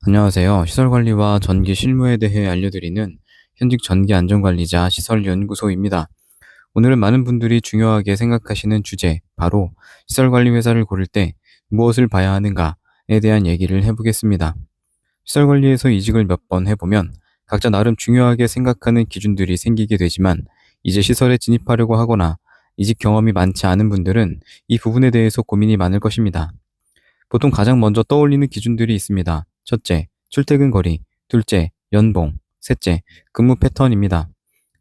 안녕하세요. 시설관리와 전기 실무에 대해 알려드리는 현직 전기안전관리자 시설연구소입니다. 오늘은 많은 분들이 중요하게 생각하시는 주제, 바로 시설관리 회사를 고를 때 무엇을 봐야 하는가에 대한 얘기를 해보겠습니다. 시설관리에서 이직을 몇 번 해보면 각자 나름 중요하게 생각하는 기준들이 생기게 되지만, 이제 시설에 진입하려고 하거나 이직 경험이 많지 않은 분들은 이 부분에 대해서 고민이 많을 것입니다. 보통 가장 먼저 떠올리는 기준들이 있습니다. 첫째, 출퇴근 거리. 둘째, 연봉. 셋째, 근무 패턴입니다.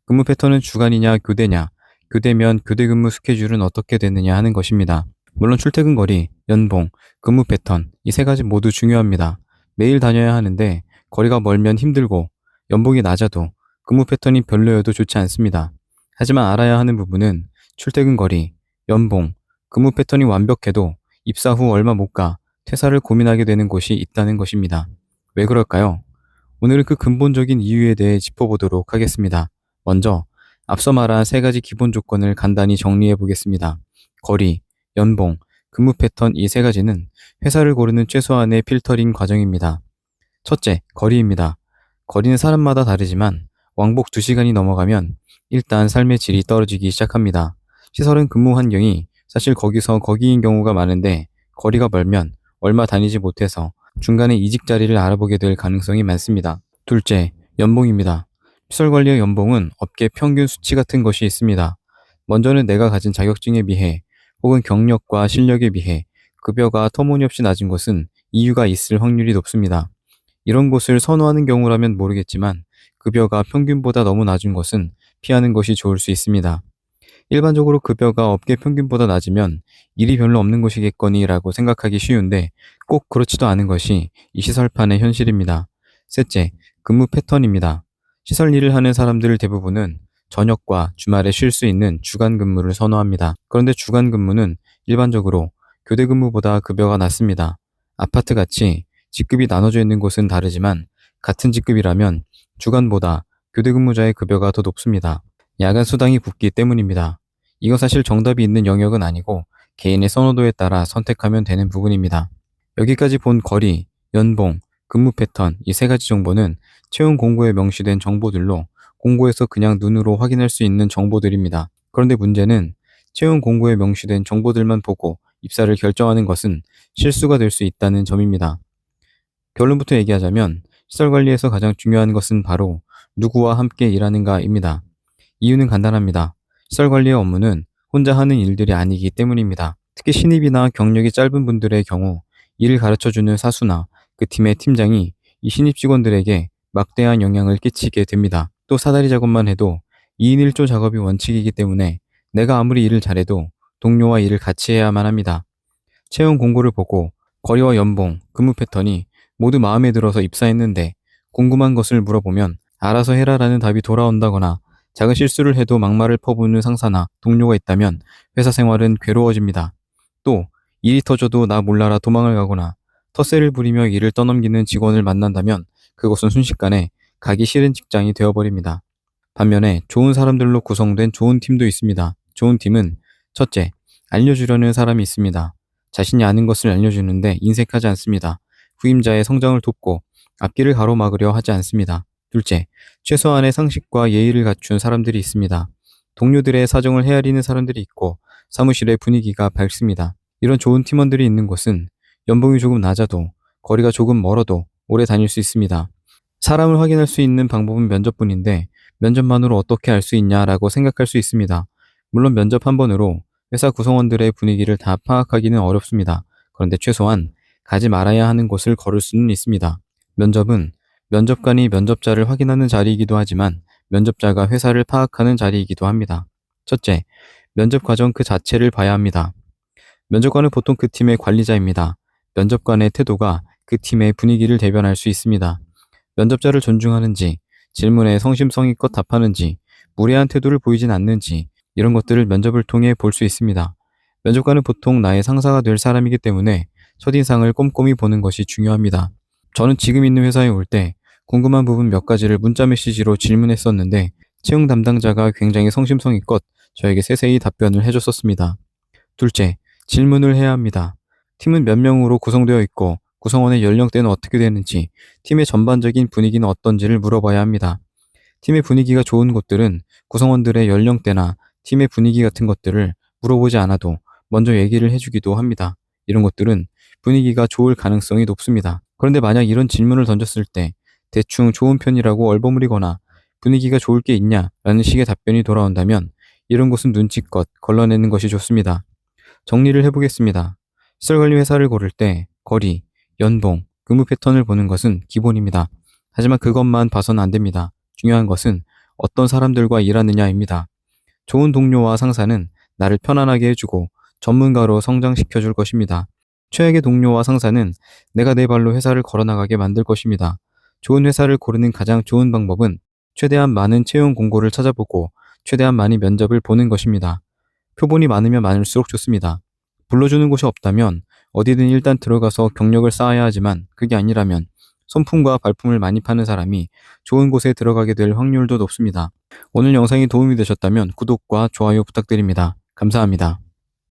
근무 패턴은 주간이냐, 교대냐, 교대면 교대 근무 스케줄은 어떻게 되느냐 하는 것입니다. 물론 출퇴근 거리, 연봉, 근무 패턴, 이 세 가지 모두 중요합니다. 매일 다녀야 하는데 거리가 멀면 힘들고 연봉이 낮아도 근무 패턴이 별로여도 좋지 않습니다. 하지만 알아야 하는 부분은 출퇴근 거리, 연봉, 근무 패턴이 완벽해도 입사 후 얼마 못 가 퇴사를 고민하게 되는 곳이 있다는 것입니다. 왜 그럴까요? 오늘은 그 근본적인 이유에 대해 짚어보도록 하겠습니다. 먼저 앞서 말한 세 가지 기본 조건을 간단히 정리해 보겠습니다. 거리, 연봉, 근무 패턴, 이 세 가지는 회사를 고르는 최소한의 필터링 과정입니다. 첫째, 거리입니다. 거리는 사람마다 다르지만 왕복 2시간이 넘어가면 일단 삶의 질이 떨어지기 시작합니다. 시설은 근무 환경이 사실 거기서 거기인 경우가 많은데, 거리가 멀면 얼마 다니지 못해서 중간에 이직 자리를 알아보게 될 가능성이 많습니다. 둘째, 연봉입니다. 시설관리의 연봉은 업계 평균 수치 같은 것이 있습니다. 먼저는 내가 가진 자격증에 비해 혹은 경력과 실력에 비해 급여가 터무니없이 낮은 곳은 이유가 있을 확률이 높습니다. 이런 곳을 선호하는 경우라면 모르겠지만, 급여가 평균보다 너무 낮은 곳은 피하는 것이 좋을 수 있습니다. 일반적으로 급여가 업계 평균보다 낮으면 일이 별로 없는 곳이겠거니라고 생각하기 쉬운데, 꼭 그렇지도 않은 것이 이 시설판의 현실입니다. 셋째, 근무 패턴입니다. 시설 일을 하는 사람들 대부분은 저녁과 주말에 쉴 수 있는 주간 근무를 선호합니다. 그런데 주간 근무는 일반적으로 교대 근무보다 급여가 낮습니다. 아파트같이 직급이 나눠져 있는 곳은 다르지만 같은 직급이라면 주간보다 교대 근무자의 급여가 더 높습니다. 야간 수당이 붙기 때문입니다. 이거 사실 정답이 있는 영역은 아니고 개인의 선호도에 따라 선택하면 되는 부분입니다. 여기까지 본 거리, 연봉, 근무 패턴, 이 세 가지 정보는 채용 공고에 명시된 정보들로 공고에서 그냥 눈으로 확인할 수 있는 정보들입니다. 그런데 문제는 채용 공고에 명시된 정보들만 보고 입사를 결정하는 것은 실수가 될 수 있다는 점입니다. 결론부터 얘기하자면 시설관리에서 가장 중요한 것은 바로 누구와 함께 일하는가입니다. 이유는 간단합니다. 시설관리의 업무는 혼자 하는 일들이 아니기 때문입니다. 특히 신입이나 경력이 짧은 분들의 경우 일을 가르쳐주는 사수나 그 팀의 팀장이 이 신입 직원들에게 막대한 영향을 끼치게 됩니다. 또 사다리 작업만 해도 2인 1조 작업이 원칙이기 때문에 내가 아무리 일을 잘해도 동료와 일을 같이 해야만 합니다. 채용 공고를 보고 거리와 연봉, 근무 패턴이 모두 마음에 들어서 입사했는데 궁금한 것을 물어보면 알아서 해라라는 답이 돌아온다거나, 작은 실수를 해도 막말을 퍼부는 상사나 동료가 있다면 회사 생활은 괴로워집니다. 또 일이 터져도 나 몰라라 도망을 가거나 텃세를 부리며 일을 떠넘기는 직원을 만난다면 그것은 순식간에 가기 싫은 직장이 되어버립니다. 반면에 좋은 사람들로 구성된 좋은 팀도 있습니다. 좋은 팀은 첫째, 알려주려는 사람이 있습니다. 자신이 아는 것을 알려주는데 인색하지 않습니다. 후임자의 성장을 돕고 앞길을 가로막으려 하지 않습니다. 둘째, 최소한의 상식과 예의를 갖춘 사람들이 있습니다. 동료들의 사정을 헤아리는 사람들이 있고 사무실의 분위기가 밝습니다. 이런 좋은 팀원들이 있는 곳은 연봉이 조금 낮아도 거리가 조금 멀어도 오래 다닐 수 있습니다. 사람을 확인할 수 있는 방법은 면접뿐인데 면접만으로 어떻게 알 수 있냐라고 생각할 수 있습니다. 물론 면접 한 번으로 회사 구성원들의 분위기를 다 파악하기는 어렵습니다. 그런데 최소한 가지 말아야 하는 곳을 걸을 수는 있습니다. 면접은 면접관이 면접자를 확인하는 자리이기도 하지만 면접자가 회사를 파악하는 자리이기도 합니다. 첫째, 면접 과정 그 자체를 봐야 합니다. 면접관은 보통 그 팀의 관리자입니다. 면접관의 태도가 그 팀의 분위기를 대변할 수 있습니다. 면접자를 존중하는지, 질문에 성심성의껏 답하는지, 무례한 태도를 보이진 않는지, 이런 것들을 면접을 통해 볼 수 있습니다. 면접관은 보통 나의 상사가 될 사람이기 때문에 첫인상을 꼼꼼히 보는 것이 중요합니다. 저는 지금 있는 회사에 올 때 궁금한 부분 몇 가지를 문자 메시지로 질문했었는데, 채용 담당자가 굉장히 성심성의껏 저에게 세세히 답변을 해줬었습니다. 둘째, 질문을 해야 합니다. 팀은 몇 명으로 구성되어 있고 구성원의 연령대는 어떻게 되는지, 팀의 전반적인 분위기는 어떤지를 물어봐야 합니다. 팀의 분위기가 좋은 곳들은 구성원들의 연령대나 팀의 분위기 같은 것들을 물어보지 않아도 먼저 얘기를 해주기도 합니다. 이런 것들은 분위기가 좋을 가능성이 높습니다. 그런데 만약 이런 질문을 던졌을 때 대충 좋은 편이라고 얼버무리거나 분위기가 좋을 게 있냐라는 식의 답변이 돌아온다면 이런 것은 눈치껏 걸러내는 것이 좋습니다. 정리를 해보겠습니다. 시설관리 회사를 고를 때 거리, 연봉, 근무 패턴을 보는 것은 기본입니다. 하지만 그것만 봐서는 안 됩니다. 중요한 것은 어떤 사람들과 일하느냐입니다. 좋은 동료와 상사는 나를 편안하게 해주고 전문가로 성장시켜줄 것입니다. 최악의 동료와 상사는 내가 내 발로 회사를 걸어나가게 만들 것입니다. 좋은 회사를 고르는 가장 좋은 방법은 최대한 많은 채용 공고를 찾아보고 최대한 많이 면접을 보는 것입니다. 표본이 많으면 많을수록 좋습니다. 불러주는 곳이 없다면 어디든 일단 들어가서 경력을 쌓아야 하지만 그게 아니라면 손품과 발품을 많이 파는 사람이 좋은 곳에 들어가게 될 확률도 높습니다. 오늘 영상이 도움이 되셨다면 구독과 좋아요 부탁드립니다. 감사합니다.